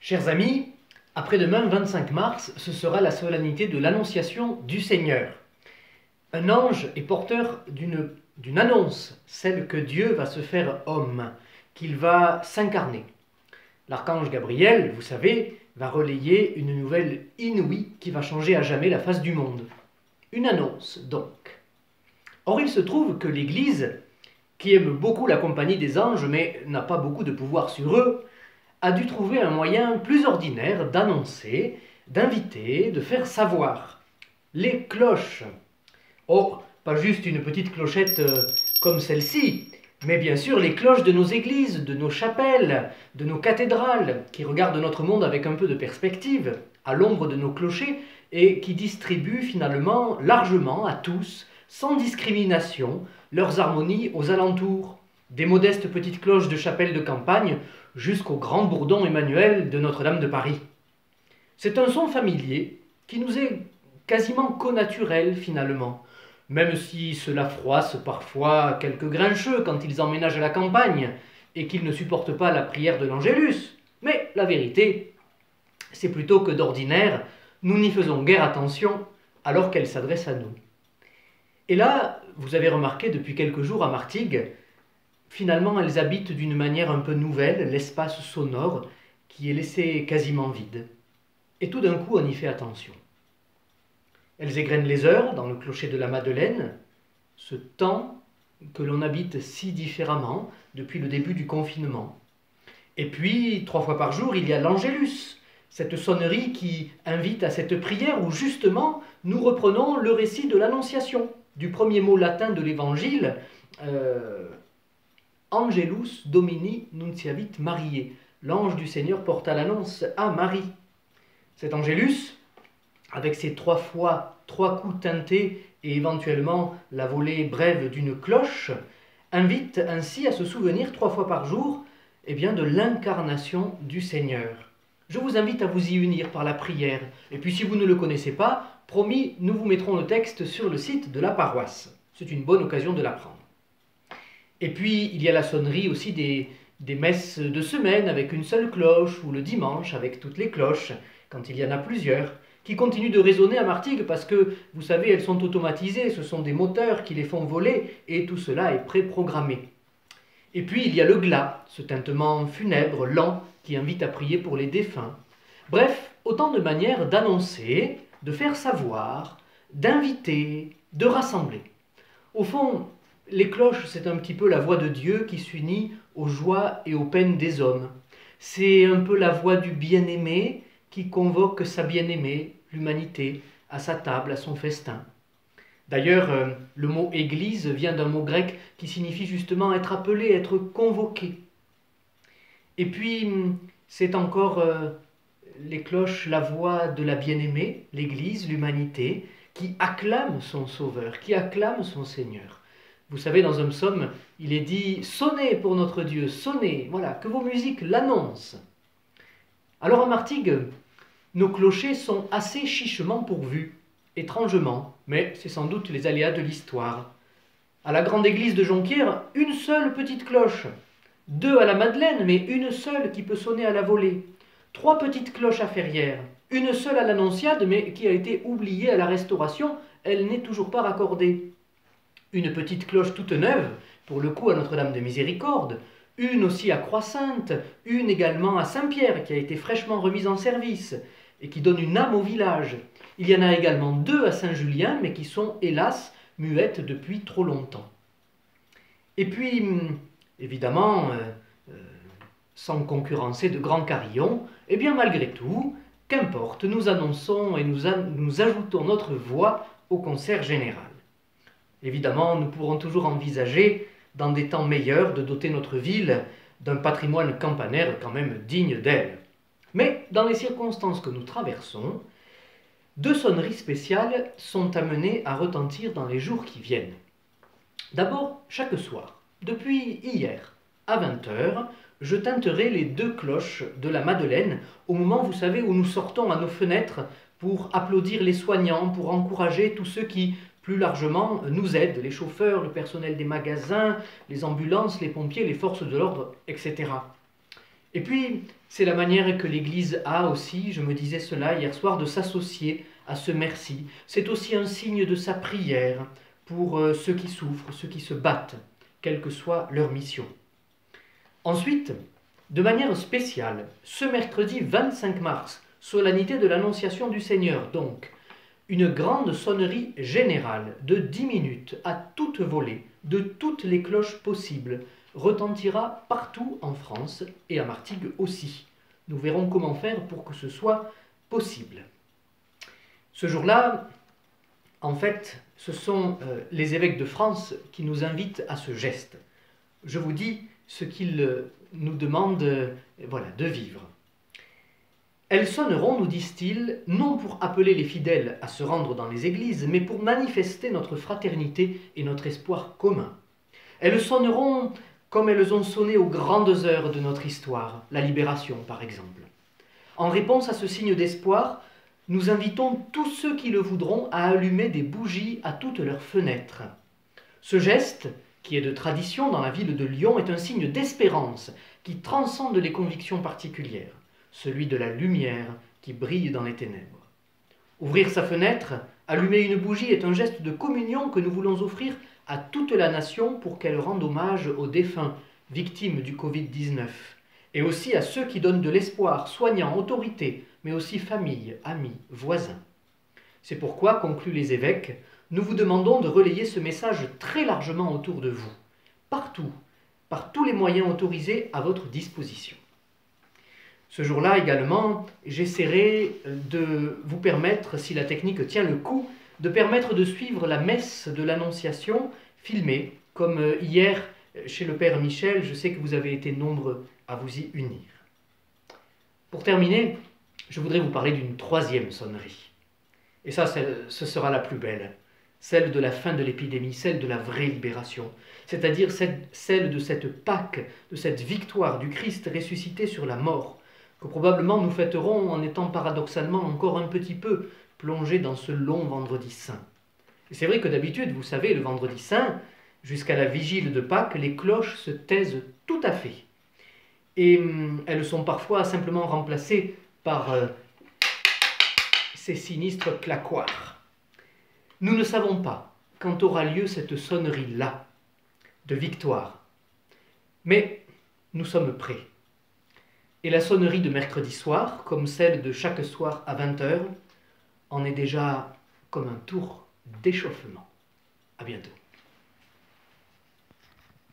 Chers amis, après-demain, 25 mars, ce sera la solennité de l'Annonciation du Seigneur. Un ange est porteur d'une annonce, celle que Dieu va se faire homme, qu'il va s'incarner. L'archange Gabriel, vous savez, va relayer une nouvelle inouïe qui va changer à jamais la face du monde. Une annonce, donc. Or, il se trouve que l'Église, qui aime beaucoup la compagnie des anges, mais n'a pas beaucoup de pouvoir sur eux, a dû trouver un moyen plus ordinaire d'annoncer, d'inviter, de faire savoir. Les cloches. Oh, pas juste une petite clochette comme celle-ci, mais bien sûr les cloches de nos églises, de nos chapelles, de nos cathédrales, qui regardent notre monde avec un peu de perspective, à l'ombre de nos clochers, et qui distribuent finalement largement à tous, sans discrimination, leurs harmonies aux alentours. Des modestes petites cloches de chapelle de campagne jusqu'au grand bourdon Emmanuel de Notre-Dame de Paris. C'est un son familier qui nous est quasiment connaturel finalement, même si cela froisse parfois quelques grincheux quand ils emménagent à la campagne et qu'ils ne supportent pas la prière de l'Angélus. Mais la vérité, c'est plutôt que d'ordinaire, nous n'y faisons guère attention alors qu'elle s'adresse à nous. Et là, vous avez remarqué depuis quelques jours à Martigues, finalement, elles habitent d'une manière un peu nouvelle l'espace sonore qui est laissé quasiment vide. Et tout d'un coup, on y fait attention. Elles égrènent les heures dans le clocher de la Madeleine, ce temps que l'on habite si différemment depuis le début du confinement. Et puis, 3 fois par jour, il y a l'Angélus, cette sonnerie qui invite à cette prière où justement nous reprenons le récit de l'Annonciation, du premier mot latin de l'Évangile, Angelus Domini nunciavit Mariae. L'ange du Seigneur porta l'annonce à Marie. Cet Angélus, avec ses 3 fois 3 coups teintés et éventuellement la volée brève d'une cloche, invite ainsi à se souvenir 3 fois par jour de l'incarnation du Seigneur. Je vous invite à vous y unir par la prière. Et puis si vous ne le connaissez pas, promis, nous vous mettrons le texte sur le site de la paroisse. C'est une bonne occasion de l'apprendre. Et puis, il y a la sonnerie aussi des messes de semaine avec une seule cloche, ou le dimanche avec toutes les cloches, quand il y en a plusieurs, qui continuent de résonner à Martigues parce que, vous savez, elles sont automatisées, ce sont des moteurs qui les font voler, et tout cela est préprogrammé. Et puis, il y a le glas, ce tintement funèbre, lent, qui invite à prier pour les défunts. Bref, autant de manières d'annoncer, de faire savoir, d'inviter, de rassembler. Au fond, les cloches, c'est un petit peu la voix de Dieu qui s'unit aux joies et aux peines des hommes. C'est un peu la voix du bien-aimé qui convoque sa bien-aimée, l'humanité, à sa table, à son festin. D'ailleurs, le mot « église » vient d'un mot grec qui signifie justement être appelé, être convoqué. Et puis, c'est encore les cloches, la voix de la bien-aimée, l'Église, l'humanité, qui acclame son Sauveur, qui acclame son Seigneur. Vous savez, dans un psaume, il est dit « Sonnez pour notre Dieu, sonnez !» Voilà, que vos musiques l'annoncent. Alors à Martigues, nos clochers sont assez chichement pourvus, étrangement, mais c'est sans doute les aléas de l'histoire. À la grande église de Jonquière, une seule petite cloche. 2 à la Madeleine, mais une seule qui peut sonner à la volée. 3 petites cloches à Ferrières. Une seule à l'Annonciade, mais qui a été oubliée à la Restauration, elle n'est toujours pas raccordée. Une petite cloche toute neuve, pour le coup à Notre-Dame de Miséricorde, une aussi à Croix-Sainte, une également à Saint-Pierre qui a été fraîchement remise en service et qui donne une âme au village. Il y en a également 2 à Saint-Julien, mais qui sont hélas muettes depuis trop longtemps. Et puis, évidemment, sans concurrencer de grands carillons, eh bien malgré tout, qu'importe, nous annonçons et nous ajoutons notre voix au concert général. Évidemment, nous pourrons toujours envisager, dans des temps meilleurs, de doter notre ville d'un patrimoine campanaire quand même digne d'elle. Mais, dans les circonstances que nous traversons, 2 sonneries spéciales sont amenées à retentir dans les jours qui viennent. D'abord, chaque soir, depuis hier, à 20 h, je tinterai les 2 cloches de la Madeleine au moment, vous savez, où nous sortons à nos fenêtres pour applaudir les soignants, pour encourager tous ceux qui, plus largement, nous aident, les chauffeurs, le personnel des magasins, les ambulances, les pompiers, les forces de l'ordre, etc. Et puis, c'est la manière que l'Église a aussi, je me disais cela hier soir, de s'associer à ce merci. C'est aussi un signe de sa prière pour ceux qui souffrent, ceux qui se battent, quelle que soit leur mission. Ensuite, de manière spéciale, ce mercredi 25 mars, solennité de l'Annonciation du Seigneur, donc, une grande sonnerie générale de 10 minutes à toute volée, de toutes les cloches possibles, retentira partout en France et à Martigues aussi. Nous verrons comment faire pour que ce soit possible. Ce jour-là, en fait, ce sont les évêques de France qui nous invitent à ce geste. Je vous dis ce qu'ils nous demandent de vivre. Elles sonneront, nous disent-ils, non pour appeler les fidèles à se rendre dans les églises, mais pour manifester notre fraternité et notre espoir commun. Elles sonneront comme elles ont sonné aux grandes heures de notre histoire, la libération par exemple. En réponse à ce signe d'espoir, nous invitons tous ceux qui le voudront à allumer des bougies à toutes leurs fenêtres. Ce geste, qui est de tradition dans la ville de Lyon, est un signe d'espérance qui transcende les convictions particulières, celui de la lumière qui brille dans les ténèbres. Ouvrir sa fenêtre, allumer une bougie est un geste de communion que nous voulons offrir à toute la nation pour qu'elle rende hommage aux défunts, victimes du Covid-19, et aussi à ceux qui donnent de l'espoir, soignants, autorités, mais aussi familles, amis, voisins. C'est pourquoi, concluent les évêques, nous vous demandons de relayer ce message très largement autour de vous, partout, par tous les moyens autorisés à votre disposition. Ce jour-là également, j'essaierai de vous permettre, si la technique tient le coup, de permettre de suivre la messe de l'Annonciation filmée, comme hier chez le Père Michel. Je sais que vous avez été nombreux à vous y unir. Pour terminer, je voudrais vous parler d'une troisième sonnerie. Et ça, ce sera la plus belle, celle de la fin de l'épidémie, celle de la vraie libération, c'est-à-dire celle de cette Pâque, de cette victoire du Christ ressuscité sur la mort, que probablement nous fêterons en étant paradoxalement encore un petit peu plongés dans ce long vendredi saint. Et c'est vrai que d'habitude, vous savez, le vendredi saint, jusqu'à la vigile de Pâques, les cloches se taisent tout à fait. Et elles sont parfois simplement remplacées par ces sinistres claquoirs. Nous ne savons pas quand aura lieu cette sonnerie-là de victoire. Mais nous sommes prêts. Et la sonnerie de mercredi soir, comme celle de chaque soir à 20h, en est déjà comme un tour d'échauffement. À bientôt.